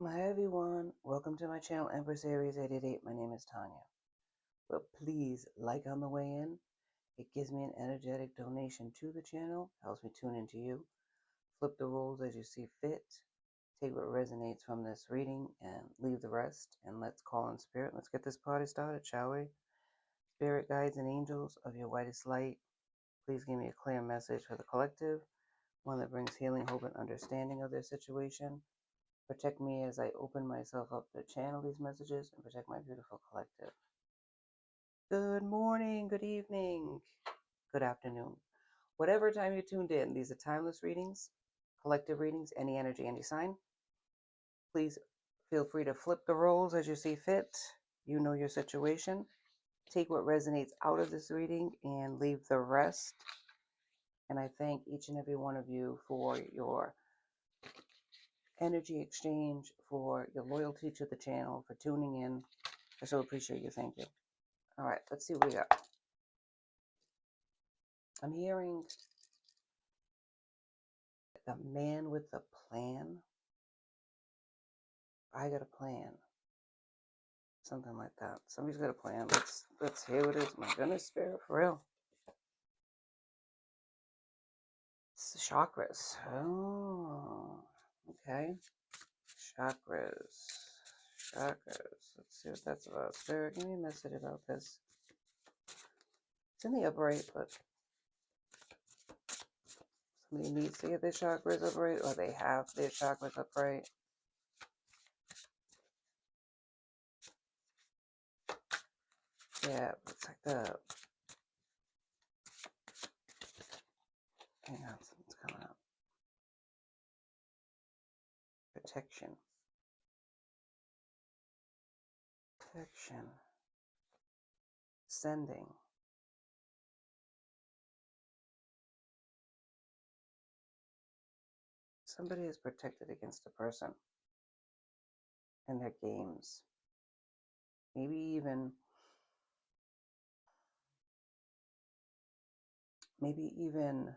Hi everyone, welcome to my channel Empress Aries 888. My name is Tanya. But please like on the way in. It gives me an energetic donation to the channel, helps me tune into you. Flip the roles as you see fit. Take what resonates from this reading and leave the rest. And let's call on spirit. Let's get this party started, shall we? Spirit guides and angels of your whitest light, please give me a clear message for the collective, one that brings healing, hope, and understanding of their situation. Protect me as I open myself up to channel these messages and protect my beautiful collective. Good morning, good evening, good afternoon. Whatever time you tuned in, these are timeless readings, collective readings, any energy, any sign. Please feel free to flip the roles as you see fit. You know your situation. Take what resonates out of this reading and leave the rest. And I thank each and every one of you for your energy exchange, for your loyalty to the channel, for tuning in. I so appreciate you. Thank you. All right, let's see what we got. I'm hearing the man with the plan. I got a plan. Something like that. Somebody's got a plan. Let's hear what it is. My goodness, spirit, for real. It's the chakras. Oh, okay. Chakras. Chakras. Let's see what that's about. Spirit, give me a message about this. It's in the upright, but somebody needs to get their chakras upright, or they have their chakras upright. Yeah, it's like the... Hang on, something's coming up. Protection. Protection. Sending. Somebody is protected against a person and their games. Maybe even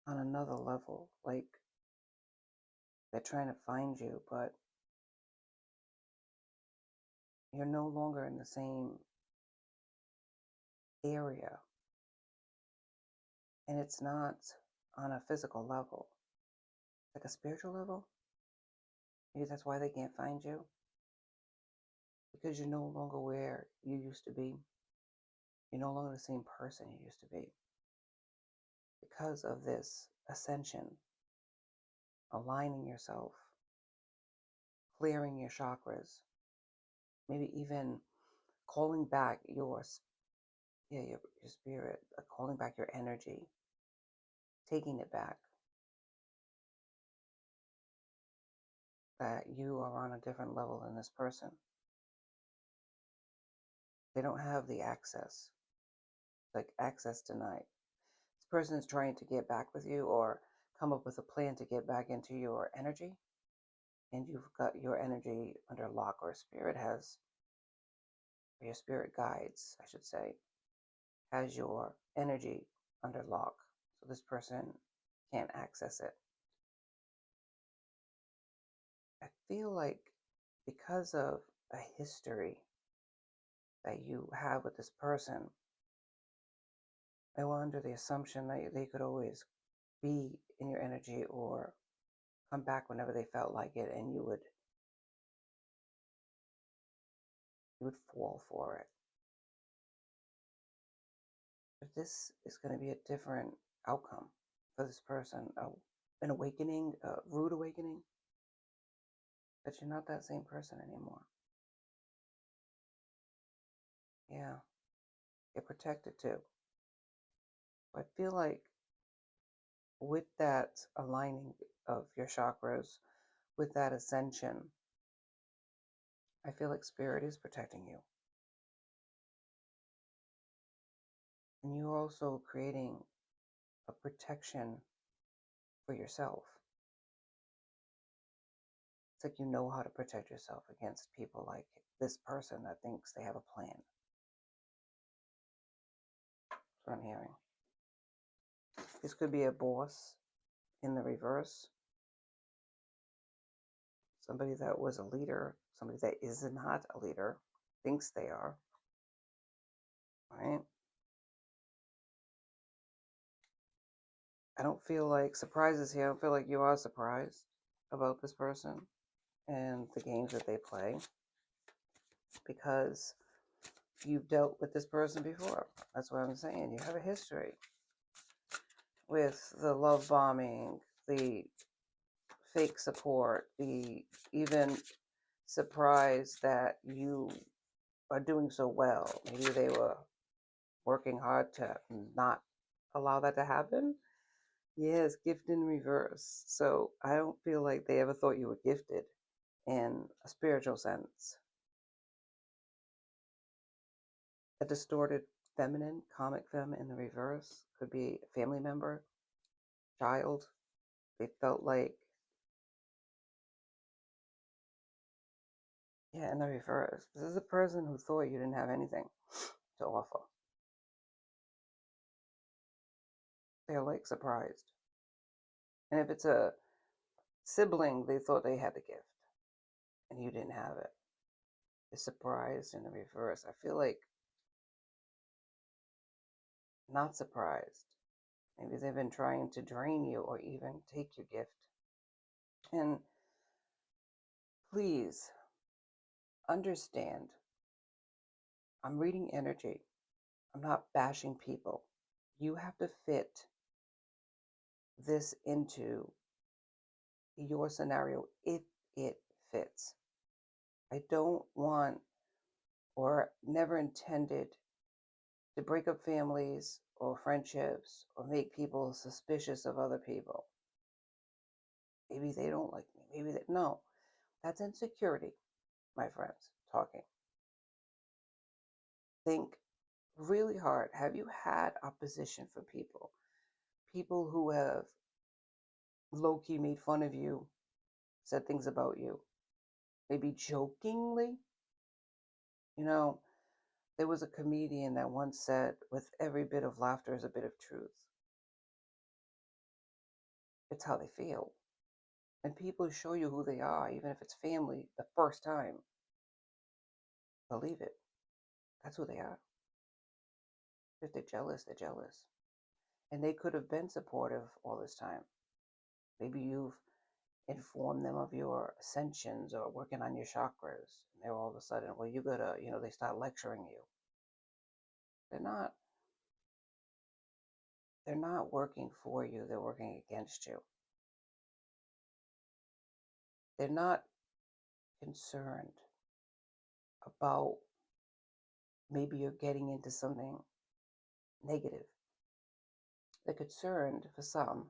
on another level. Like they're trying to find you, but you're no longer in the same area. And it's not on a physical level, like a spiritual level. Maybe that's why they can't find you. Because you're no longer where you used to be. You're no longer the same person you used to be. Because of this ascension, aligning yourself, clearing your chakras, maybe even calling back your spirit, calling back your energy, taking it back, that you are on a different level than this person. They don't have the access, like access denied. This person is trying to get back with you or come up with a plan to get back into your energy, and you've got your energy under lock, or spirit has, or your spirit guides, I should say, has your energy under lock. So this person can't access it. I feel like because of a history that you have with this person, they were under the assumption that they could always be in your energy or come back whenever they felt like it, and you would fall for it. But this is going to be a different outcome for this person, an awakening, a rude awakening, that you're not that same person anymore. Yeah, you're protected too. I feel like with that aligning of your chakras, with that ascension, I feel like spirit is protecting you. And you're also creating a protection for yourself. It's like you know how to protect yourself against people like this person that thinks they have a plan. That's what I'm hearing. This could be a boss in the reverse. somebody that was a leader, somebody that is not a leader, thinks they are, right? I don't feel like surprises here. I don't feel like you are surprised about this person and the games that they play because you've dealt with this person before. That's what I'm saying. You have a history with the love bombing, the fake support, the even surprise that you are doing so well. Maybe they were working hard to not allow that to happen. Yes, gift in reverse. So I don't feel like they ever thought you were gifted in a spiritual sense. A distorted feminine, comic femme in the reverse could be a family member, child. They felt like, yeah, in the reverse. This is a person who thought you didn't have anything to offer. They're like surprised. And if it's a sibling, they thought they had the gift and you didn't have it. They're surprised in the reverse. I feel like not surprised. Maybe they've been trying to drain you or even take your gift. And please understand, I'm reading energy. I'm not bashing people. You have to fit this into your scenario if it fits. I don't want or never intended to break up families or friendships or make people suspicious of other people. Maybe they don't like me. Maybe they, no, that's insecurity, my friends, talking. Think really hard. Have you had opposition from people? People who have low key made fun of you, said things about you, maybe jokingly? You know, there was a comedian that once said, with every bit of laughter is a bit of truth. It's how they feel. And people show you who they are, even if it's family, the first time. Believe it. That's who they are. If they're jealous, they're jealous. And they could have been supportive all this time. Maybe you've informed them of your ascensions or working on your chakras. And they're all of a sudden, well, you gotta, they start lecturing you. They're not. They're not working for you. They're working against you. They're not concerned about maybe you're getting into something negative. They're concerned for some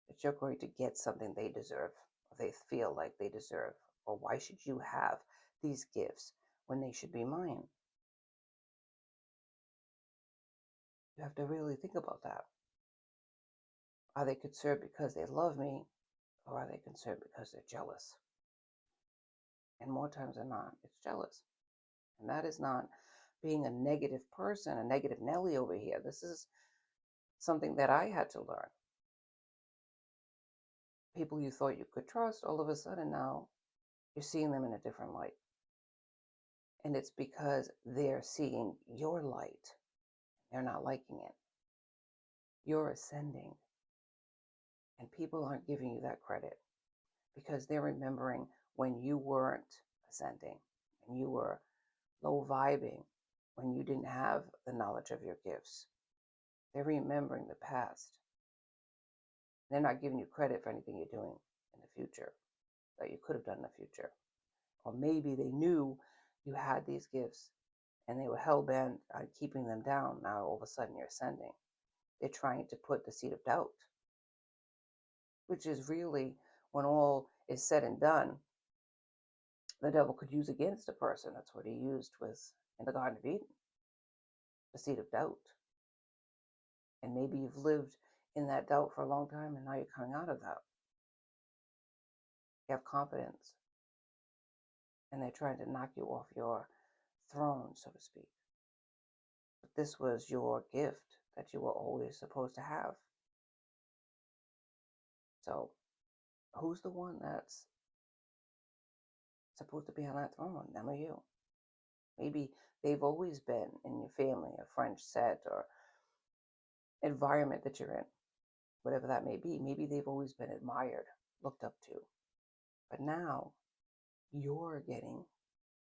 that you're going to get something they deserve, or they feel like they deserve, or why should you have these gifts when they should be mine? You have to really think about that. Are they concerned because they love me, or are they concerned because they're jealous? And more times than not, it's jealous. And that is not being a negative person, a negative Nelly over here. This is something that I had to learn. People you thought you could trust, all of a sudden now you're seeing them in a different light. And it's because they're seeing your light. They're not liking it. You're ascending. And people aren't giving you that credit because they're remembering when you weren't ascending, when you were low vibing, when you didn't have the knowledge of your gifts. They're remembering the past. They're not giving you credit for anything you're doing in the future that you could have done in the future. Or maybe they knew you had these gifts and they were hell-bent on keeping them down. Now all of a sudden you're ascending. They're trying to put the seed of doubt, which is really, when all is said and done, the devil could use against a person. That's what he used with in the Garden of Eden, the seed of doubt. And maybe you've lived in that doubt for a long time and now you're coming out of that. You have confidence. And they're trying to knock you off your throne, so to speak. But this was your gift that you were always supposed to have. So who's the one that's supposed to be on that throne, never you. Maybe they've always been in your family, a French set or environment that you're in, whatever that may be. Maybe they've always been admired, looked up to. But now you're getting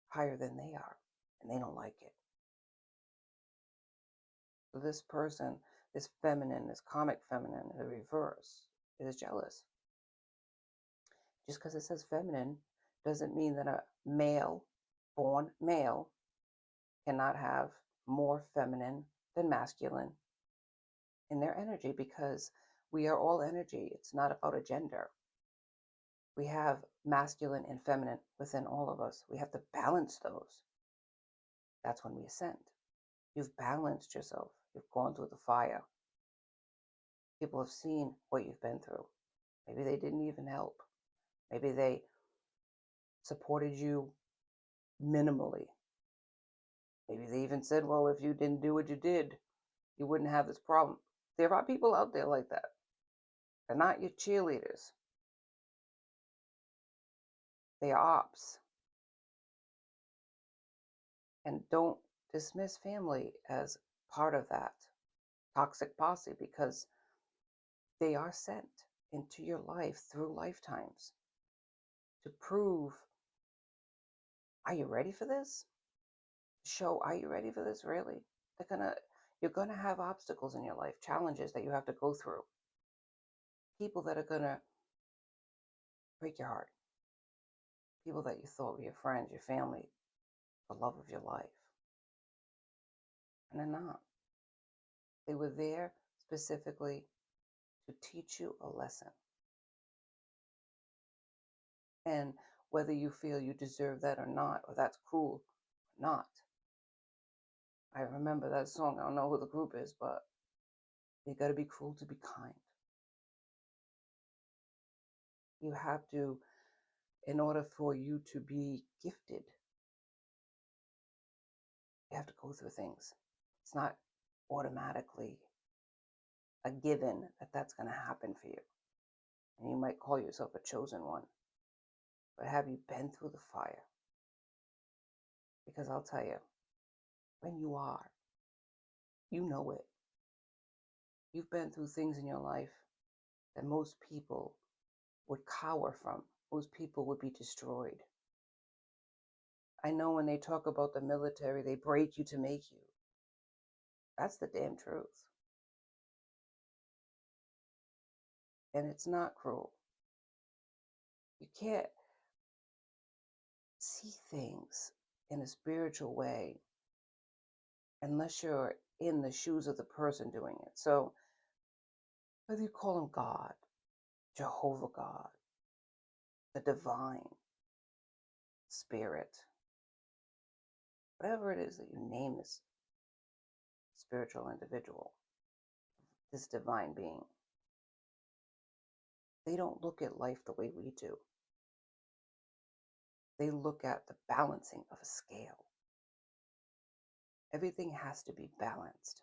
higher than they are, and they don't like it. So this person, this feminine, this comic feminine, the reverse, is jealous. Just because it says feminine doesn't mean that a male, born male, cannot have more feminine than masculine in their energy, because we are all energy. It's not about a gender. We have masculine and feminine within all of us. We have to balance those. That's when we ascend. You've balanced yourself. You've gone through the fire. People have seen what you've been through. Maybe they didn't even help. Maybe they supported you minimally. Maybe they even said, well, if you didn't do what you did, you wouldn't have this problem. There are people out there like that. They're not your cheerleaders. They are ops. And don't dismiss family as part of that toxic posse, because they are sent into your life through lifetimes to prove, are you ready for this? Show, are you ready for this? Really? You're gonna have obstacles in your life, challenges that you have to go through. People that are gonna break your heart. People that you thought were your friends, your family, the love of your life. And they're not. They were there specifically to teach you a lesson. And whether you feel you deserve that or not, or that's cool or not. I remember that song. I don't know who the group is, but you got to be cruel to be kind. You have to, in order for you to be gifted, you have to go through things. It's not automatically a given that that's going to happen for you. And you might call yourself a chosen one. But have you been through the fire? Because I'll tell you, when you are, you know it. You've been through things in your life that most people would cower from. Most people would be destroyed. I know when they talk about the military, they break you to make you. That's the damn truth. And it's not cruel. You can't see things in a spiritual way unless you're in the shoes of the person doing it. So whether you call him God, Jehovah God, the divine spirit, whatever it is that you name this spiritual individual, this divine being, they don't look at life the way we do. They look at the balancing of a scale. Everything has to be balanced.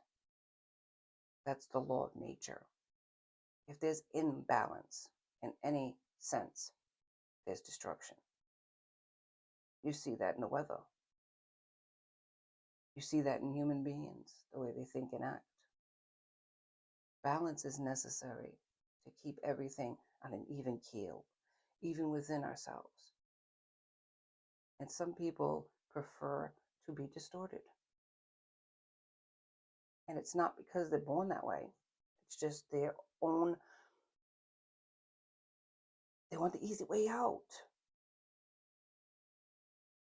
That's the law of nature. If there's imbalance in any sense, there's destruction. You see that in the weather. You see that in human beings, the way they think and act. Balance is necessary to keep everything on an even keel, even within ourselves. And some people prefer to be distorted. And it's not because they're born that way. It's just their own, they want the easy way out.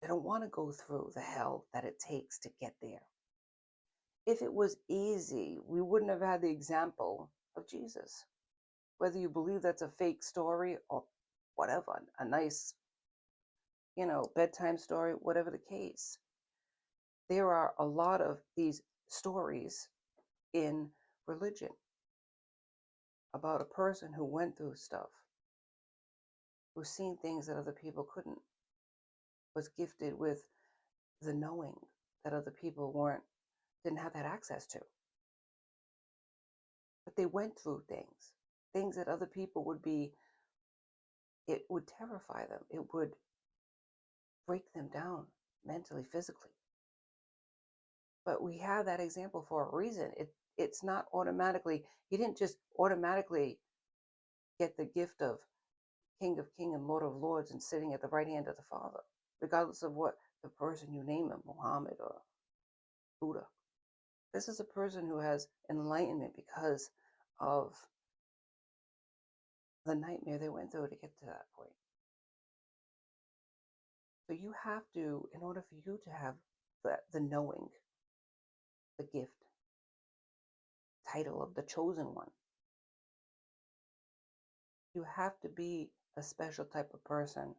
They don't want to go through the hell that it takes to get there. If it was easy, we wouldn't have had the example of Jesus. Whether you believe that's a fake story or whatever, a nice, bedtime story, whatever the case. There are a lot of these stories in religion about a person who went through stuff, who's seen things that other people couldn't, was gifted with the knowing that other people didn't have that access to. But they went through things that other people it would terrify them. It would break them down mentally, physically. But we have that example for a reason. It's not automatically, he didn't just automatically get the gift of King of Kings and Lord of Lords and sitting at the right hand of the Father, regardless of what the person you name him, Muhammad or Buddha. This is a person who has enlightenment because of the nightmare they went through to get to that point. So you have to, in order for you to have the knowing, the gift, title of the chosen one, you have to be a special type of person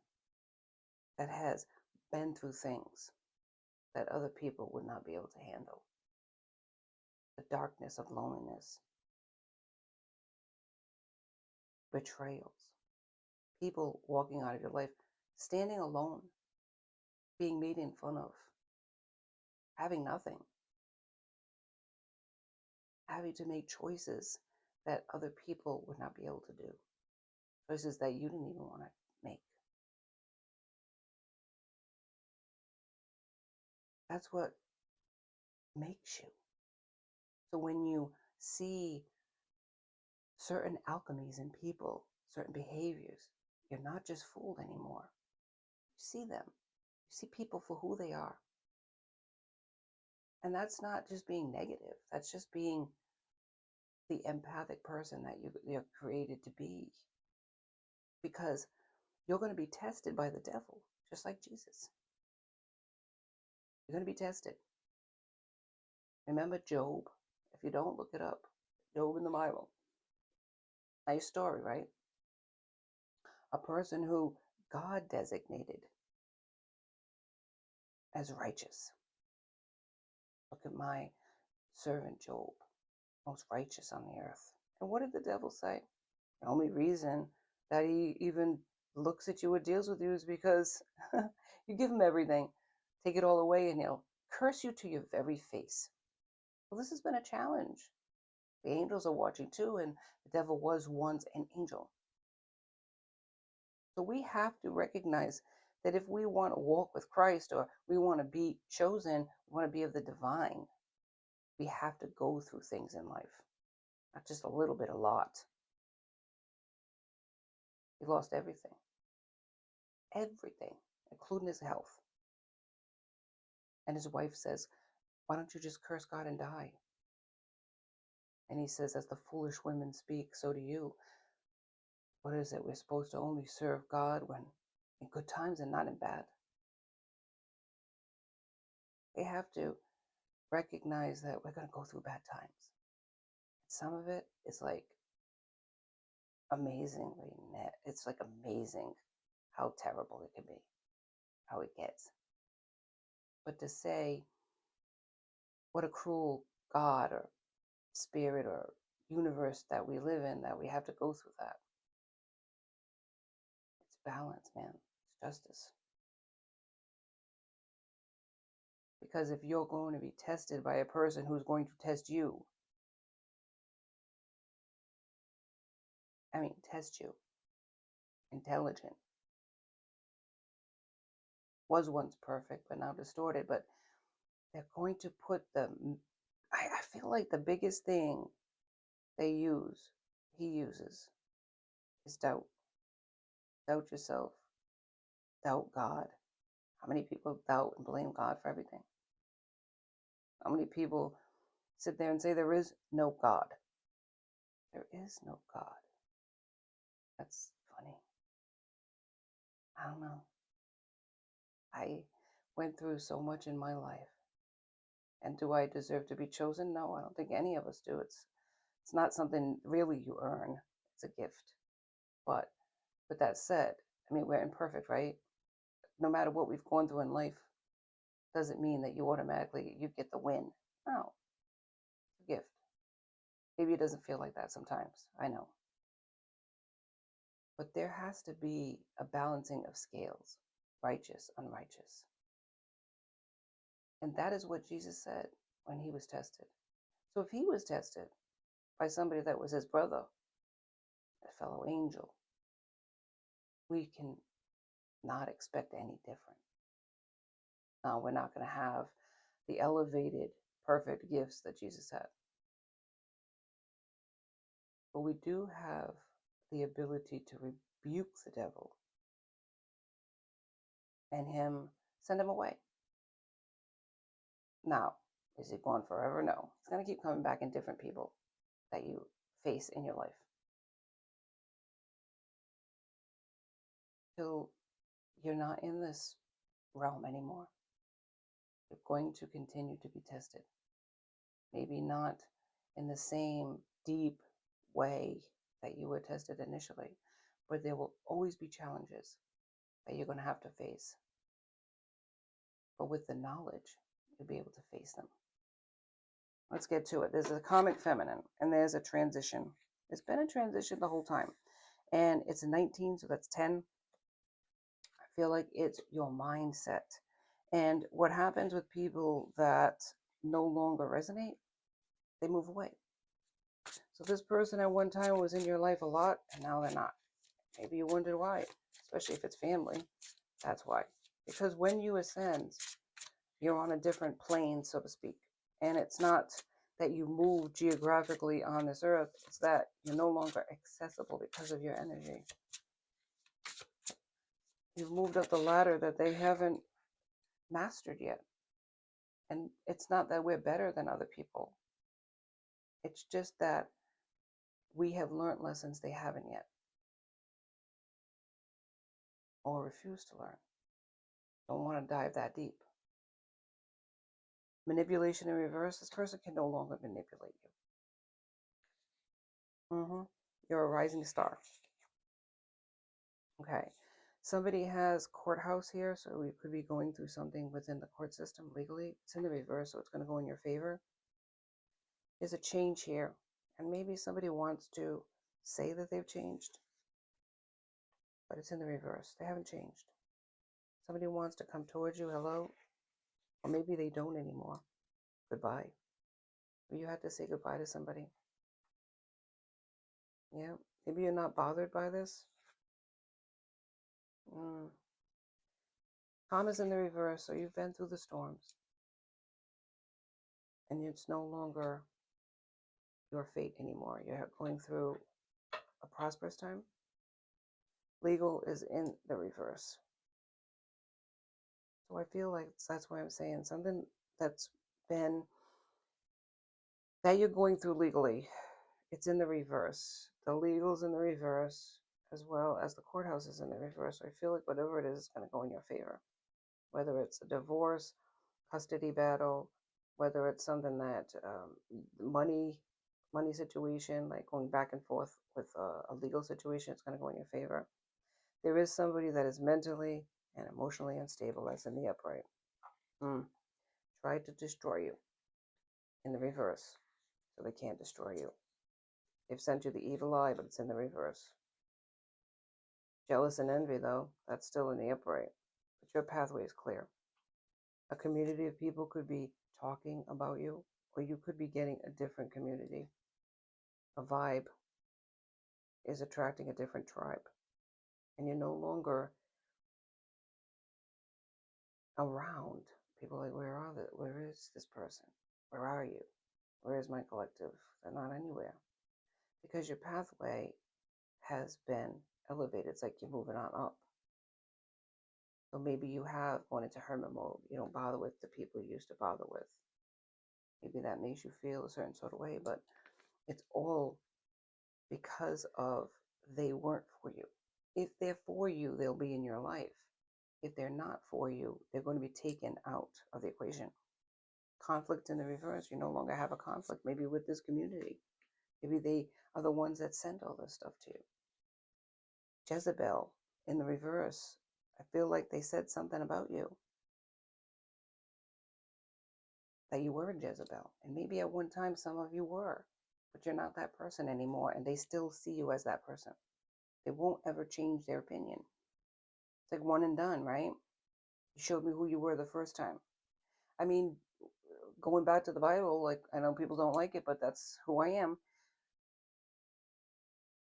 that has been through things that other people would not be able to handle. The darkness of loneliness, betrayals, people walking out of your life, standing alone, being made in fun of, having nothing, having to make choices that other people would not be able to do, choices that you didn't even want to make. That's what makes you. So when you see certain alchemies in people, certain behaviors, you're not just fooled anymore. You see them. You see people for who they are. And that's not just being negative. That's just being the empathic person that you're created to be. Because you're going to be tested by the devil, just like Jesus. You're going to be tested. Remember Job? If you don't, look it up. Job in the Bible. Nice story, right? A person who God designated as righteous. Look at my servant Job, most righteous on the earth. And what did the devil say? The only reason that he even looks at you or deals with you is because you give him everything, take it all away, and he'll curse you to your very face. Well, this has been a challenge. The angels are watching too, and the devil was once an angel. So we have to recognize that if we want to walk with Christ, or we want to be chosen, we want to be of the divine, we have to go through things in life. Not just a little bit, a lot. He lost everything. Everything, including his health. And his wife says, why don't you just curse God and die? And he says, as the foolish women speak, so do you. What is it? We're supposed to only serve God when in good times and not in bad. We have to recognize that we're going to go through bad times. Some of it is like amazingly, it's like amazing how terrible it can be, how it gets. But to say, what a cruel God or spirit or universe that we live in, that we have to go through that. It's balance, man. It's justice. Because if you're going to be tested by a person who's going to test you, test you, intelligent, was once perfect, but now distorted, but they're going to put I feel like the biggest thing he uses, is doubt. Doubt yourself. Doubt God. How many people doubt and blame God for everything? How many people sit there and say there is no God? There is no God. That's funny. I don't know. I went through so much in my life. And do I deserve to be chosen? No, I don't think any of us do. It's not something really you earn. It's a gift. But with that said, we're imperfect, right? No matter what we've gone through in life, doesn't mean that you automatically, you get the win. No, it's a gift. Maybe it doesn't feel like that sometimes. I know. But there has to be a balancing of scales, righteous, unrighteous. And that is what Jesus said when he was tested. So if he was tested by somebody that was his brother, a fellow angel, we can not expect any different. Now, we're not going to have the elevated, perfect gifts that Jesus had. But we do have the ability to rebuke the devil and send him away. Now, is he gone forever? No. He's going to keep coming back in different people that you face in your life. Till you're not in this realm anymore. You're going to continue to be tested. Maybe not in the same deep way that you were tested initially, but there will always be challenges that you're going to have to face. But with the knowledge, you'll be able to face them. Let's get to it. There's a karmic feminine, and there's a transition. It's been a transition the whole time. And it's a 19, so that's 10. I feel like it's your mindset. And what happens with people that no longer resonate, they move away. So this person at one time was in your life a lot, and now they're not. Maybe you wondered why, especially if it's family. That's why. Because when you ascend, you're on a different plane, so to speak. And it's not that you move geographically on this earth, it's that you're no longer accessible because of your energy. You've moved up the ladder that they haven't mastered yet. And it's not that we're better than other people. It's just that we have learned lessons they haven't yet, or refuse to learn. Don't want to dive that deep. Manipulation in reverse, this person can no longer manipulate you. You're a rising star. Okay. Somebody has courthouse here, so we could be going through something within the court system legally. It's in the reverse, so it's going to go in your favor. There's a change here, and maybe somebody wants to say that they've changed, but it's in the reverse. They haven't changed. Somebody wants to come towards you, hello, or maybe they don't anymore. Goodbye. You had to say goodbye to somebody. Yeah, maybe you're not bothered by this. Karma's in the reverse, so you've been through the storms. And it's no longer your fate anymore. You're going through a prosperous time. Legal is in the reverse. So I feel like that's why I'm saying something that's been, that you're going through legally, it's in the reverse. The legal's in the reverse, as well as the courthouse is in the reverse. So I feel like whatever it is going to go in your favor. Whether it's a divorce, custody battle, whether it's something that money situation, like going back and forth with a legal situation, it's going to go in your favor. There is somebody that is mentally and emotionally unstable that's in the upright. Tried to destroy you in the reverse, so they can't destroy you. They've sent you the evil eye, but it's in the reverse. Jealous and envy, though, that's still in the upright. But your pathway is clear. A community of people could be talking about you, or you could be getting a different community. A vibe is attracting a different tribe, and you're no longer around. People are like, where is this person? Where are you? Where is my collective? They're not anywhere. Because your pathway has been elevated. It's like you're moving on up. So maybe you have gone into hermit mode. You don't bother with the people you used to bother with. Maybe that makes you feel a certain sort of way, but it's all because of they weren't for you. If they're for you, they'll be in your life. If they're not for you, they're going to be taken out of the equation. Conflict in the reverse. You no longer have a conflict, maybe with this community. Maybe they are the ones that send all this stuff to you. Jezebel in the reverse. I feel like they said something about you, that you were a Jezebel. And maybe at one time some of you were, but you're not that person anymore, and they still see you as that person. They won't ever change their opinion. It's like one and done, right? You showed me who you were the first time. I mean, going back to the Bible, like, I know people don't like it, but that's who I am.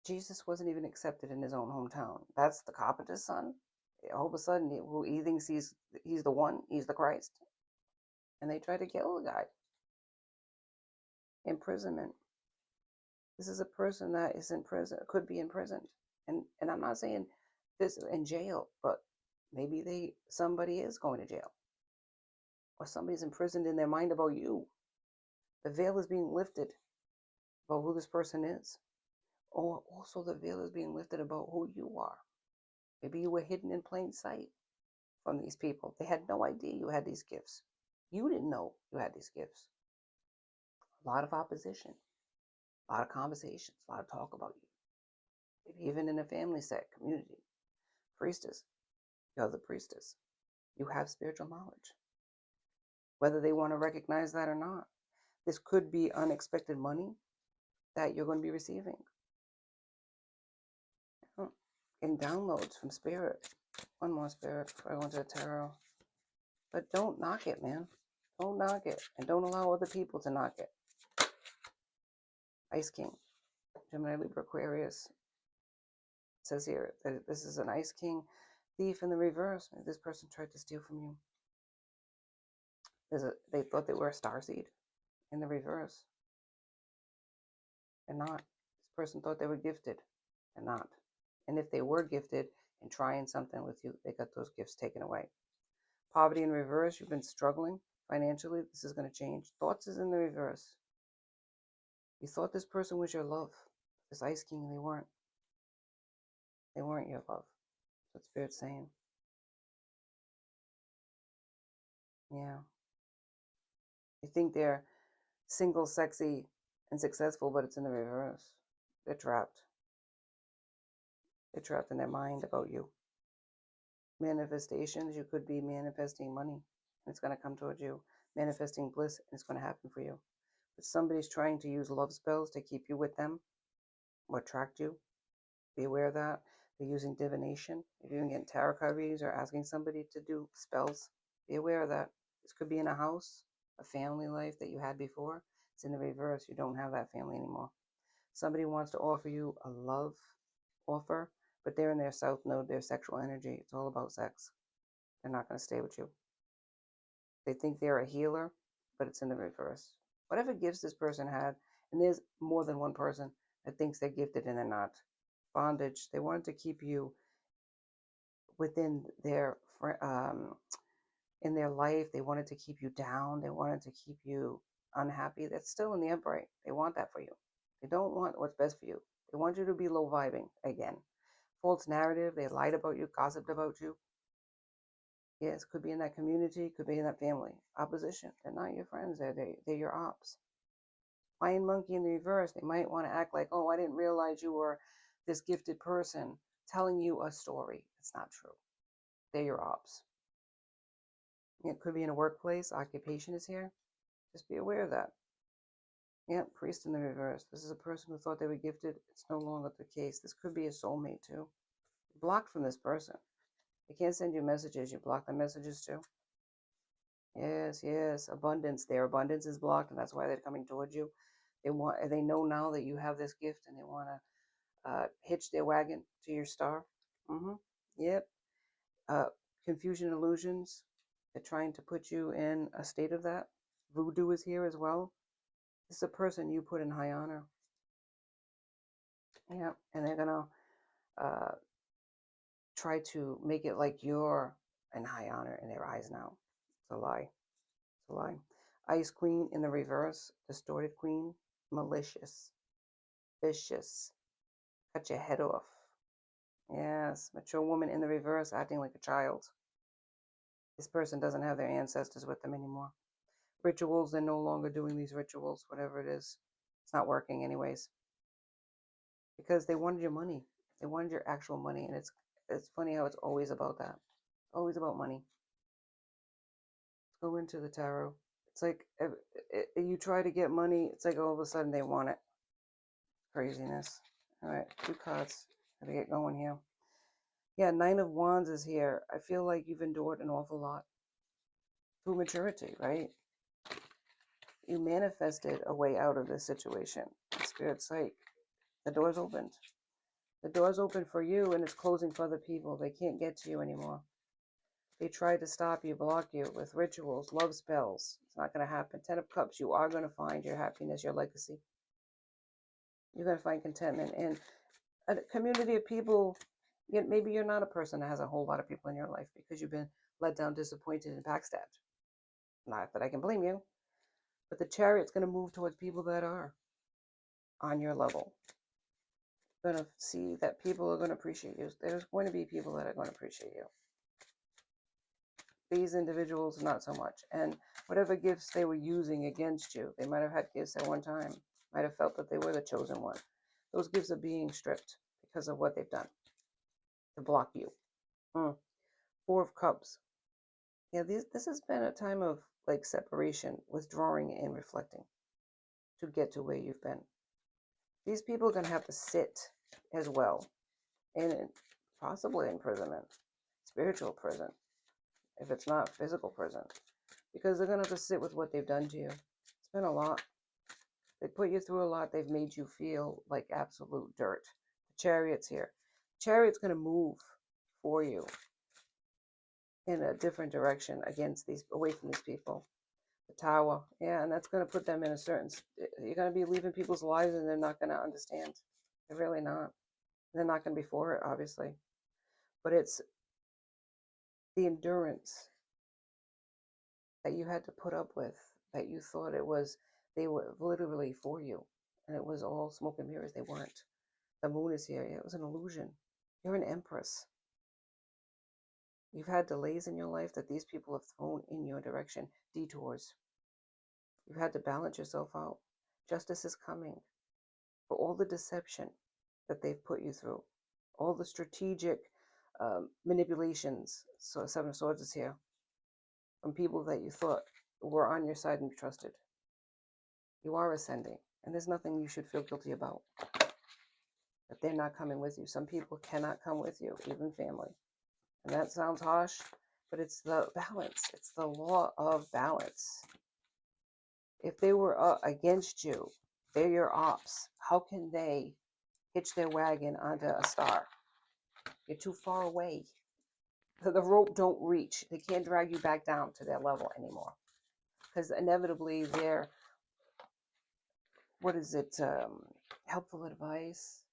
Jesus wasn't even accepted in his own hometown. That's the carpenter's son. all of a sudden he thinks he's the one, he's the Christ, and they try to kill the guy. Imprisonment. This is a person that is in prison, could be imprisoned, and I'm not saying this in jail, but maybe somebody is going to jail, or somebody's imprisoned in their mind about you. The veil is being lifted about who this person is, or also the veil is being lifted about who you are. Maybe you were hidden in plain sight from these people. They had no idea you had these gifts. You didn't know you had these gifts. A lot of opposition, a lot of conversations, a lot of talk about you. Maybe even in a family set, community. Priestess, you're the priestess. You have spiritual knowledge, whether they want to recognize that or not. This could be unexpected money that you're going to be receiving. In downloads from spirit. One more spirit before I go into the tarot. But don't knock it, man. Don't knock it. And don't allow other people to knock it. Ice King. Gemini, Libra, Aquarius. It says here that this is an Ice King thief in the reverse. Maybe this person tried to steal from you. They thought they were a starseed in the reverse. They're not. This person thought they were gifted. They're not. And if they were gifted and trying something with you, they got those gifts taken away. Poverty in reverse. You've been struggling financially. This is going to change. Thoughts is in the reverse. You thought this person was your love. This Ice King, they weren't. They weren't your love. That's what Spirit's saying. Yeah. You think they're single, sexy, and successful, but it's in the reverse. They're trapped. They're trapped in their mind about you. Manifestations, you could be manifesting money, and it's going to come towards you. Manifesting bliss, and it's going to happen for you. But somebody's trying to use love spells to keep you with them or attract you. Be aware of that. They're using divination. If you're getting tarot card readings or asking somebody to do spells, be aware of that. This could be in a house, a family life that you had before. It's in the reverse. You don't have that family anymore. Somebody wants to offer you a love offer, but they're in their south node, their sexual energy. It's all about sex. They're not going to stay with you. They think they're a healer, but it's in the reverse. Whatever gifts this person had, and there's more than one person that thinks they're gifted and they're not. Bondage. They wanted to keep you within their in their life. They wanted to keep you down. They wanted to keep you unhappy. That's still in the upright. They want that for you. They don't want what's best for you. They want you to be low vibing again. False narrative. They lied about you, gossiped about you. Yes, could be in that community, could be in that family. Opposition. They're not your friends. They're your ops. Lion monkey in the reverse. They might want to act like, oh, I didn't realize you were this gifted person telling you a story. It's not true. They're your ops. It could be in a workplace. Occupation is here. Just be aware of that. Yeah, priest in the reverse. This is a person who thought they were gifted. It's no longer the case. This could be a soulmate too. Blocked from this person. They can't send you messages. You block the messages too. Yes, yes. Abundance. Their abundance is blocked, and that's why they're coming towards you. They know now that you have this gift, and they want to hitch their wagon to your star. Yep. Confusion illusions. They're trying to put you in a state of that. Voodoo is here as well. This is a person you put in high honor. Yeah, and they're gonna try to make it like you're in high honor in their eyes now. It's a lie. It's a lie. Ice Queen in the reverse. Distorted Queen. Malicious. Vicious. Cut your head off. Yes, mature woman in the reverse, acting like a child. This person doesn't have their ancestors with them anymore. Rituals, they're no longer doing these rituals, whatever it is. It's not working anyways. Because they wanted your money. They wanted your actual money. And it's funny how it's always about that. It's always about money. Let's go into the tarot. It's like if you try to get money, it's like all of a sudden they want it. Craziness. All right, 2 cards. Gotta get going here. Yeah, 9 of Wands is here. I feel like you've endured an awful lot. Through maturity, right? You manifested a way out of this situation. Spirit's like, the door's opened. The door's open for you and it's closing for other people. They can't get to you anymore. They try to stop you, block you with rituals, love spells. It's not going to happen. Ten of Cups, you are going to find your happiness, your legacy. You're going to find contentment in a community of people. Maybe you're not a person that has a whole lot of people in your life because you've been let down, disappointed, and backstabbed. Not that I can blame you, but the Chariot's going to move towards people that are on your level. You're going to see that people are going to appreciate you. There's going to be people that are going to appreciate you. These individuals, not so much. And whatever gifts they were using against you, they might have had gifts at one time, might have felt that they were the chosen one. Those gifts are being stripped because of what they've done to block you. Four of Cups. Yeah, this has been a time of like separation, withdrawing and reflecting to get to where you've been. These people are going to have to sit as well in possibly imprisonment, spiritual prison, if it's not physical prison, because they're going to have to sit with what they've done to you. It's been a lot. They put you through a lot. They've made you feel like absolute dirt. The Chariot's here. Chariot's going to move for you in a different direction away from these people. The Tower, yeah, and that's going to put them in a certain. You're going to be leaving people's lives, and they're not going to understand. They're really not. They're not going to be for it, obviously, but it's the endurance that you had to put up with, that you thought they were literally for you, and it was all smoke and mirrors. They weren't. The moon is here. It was an illusion. You're an empress. You've had delays in your life that these people have thrown in your direction, detours. You've had to balance yourself out. Justice is coming for all the deception that they've put you through, all the strategic manipulations. So Seven of Swords is here, from people that you thought were on your side and you trusted. You are ascending, and there's nothing you should feel guilty about. That they're not coming with you. Some people cannot come with you, even family. And that sounds harsh, but it's the balance. It's the law of balance. If they were against you, they're your ops. How can they hitch their wagon onto a star? You're too far away. The rope don't reach. They can't drag you back down to their level anymore. Because inevitably helpful advice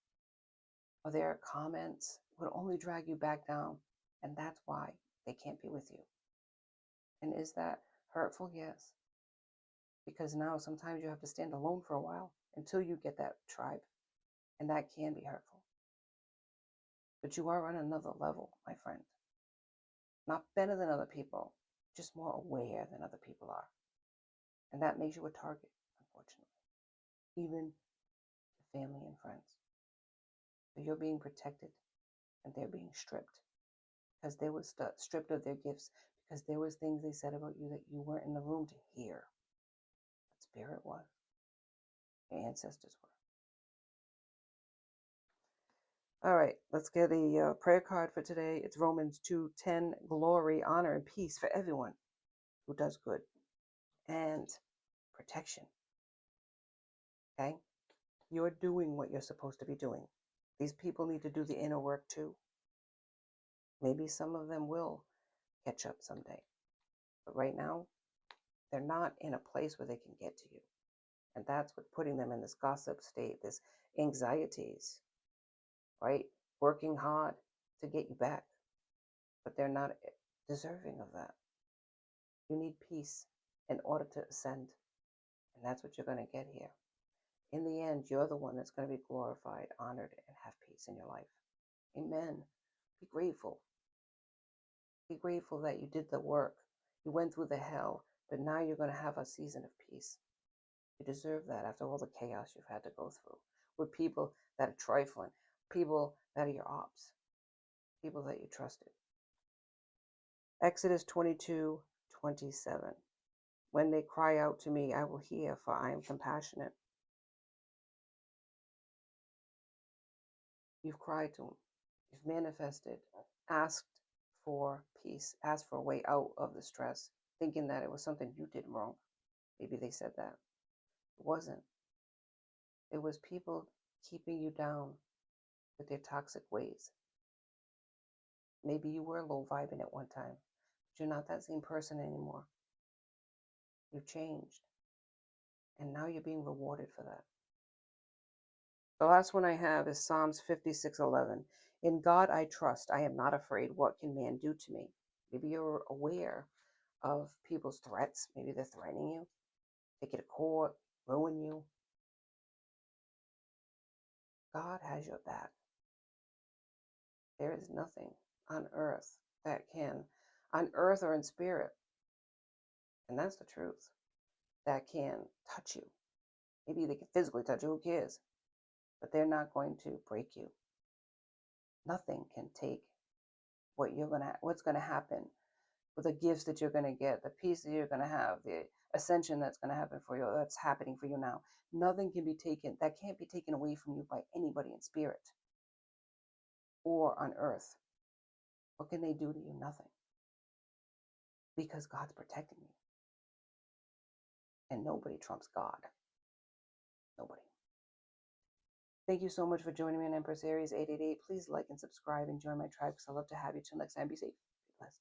or their comments would only drag you back down. And that's why they can't be with you. And is that hurtful? Yes. Because now sometimes you have to stand alone for a while until you get that tribe. And that can be hurtful. But you are on another level, my friend. Not better than other people, just more aware than other people are. And that makes you a target, unfortunately. Even to family and friends. So you're being protected and they're being stripped. Because they were stripped of their gifts. Because there was things they said about you that you weren't in the room to hear. But spirit was. Your ancestors were. All right, let's get a prayer card for today. It's Romans 2:10, glory, honor, and peace for everyone who does good, and protection. Okay? You're doing what you're supposed to be doing. These people need to do the inner work too. Maybe some of them will catch up someday. But right now, they're not in a place where they can get to you. And that's what's putting them in this gossip state, this anxieties, right? Working hard to get you back. But they're not deserving of that. You need peace in order to ascend. And that's what you're going to get here. In the end, you're the one that's going to be glorified, honored, and have peace in your life. Amen. Be grateful. Be grateful that you did the work. You went through the hell, but now you're going to have a season of peace. You deserve that after all the chaos you've had to go through with people that are trifling, people that are your ops, people that you trusted. Exodus 22:27. When they cry out to me, I will hear, for I am compassionate. You've cried to him. You've manifested, asked for peace, asked for a way out of the stress, thinking that it was something you did wrong. Maybe they said that. It wasn't. It was people keeping you down with their toxic ways. Maybe you were low vibing at one time, but you're not that same person anymore. You've changed, and now you're being rewarded for that. The last one I have is Psalms 56:11. In God I trust. I am not afraid. What can man do to me? Maybe you're aware of people's threats. Maybe they're threatening you, take you to court, ruin you. God has your back. There is nothing on earth that can, on earth or in spirit, and that's the truth, that can touch you. Maybe they can physically touch you, who cares? But they're not going to break you. Nothing can take what's gonna happen with the gifts that you're gonna get, the peace that you're gonna have, the ascension that's gonna happen for you, that's happening for you now. Nothing can be taken, that can't be taken away from you by anybody in spirit or on earth. What can they do to you? Nothing. Because God's protecting you. And nobody trumps God. Nobody. Thank you so much for joining me on Empress Aries 888. Please like and subscribe and join my tribe because I love to have you. Till next time, be safe. Be blessed.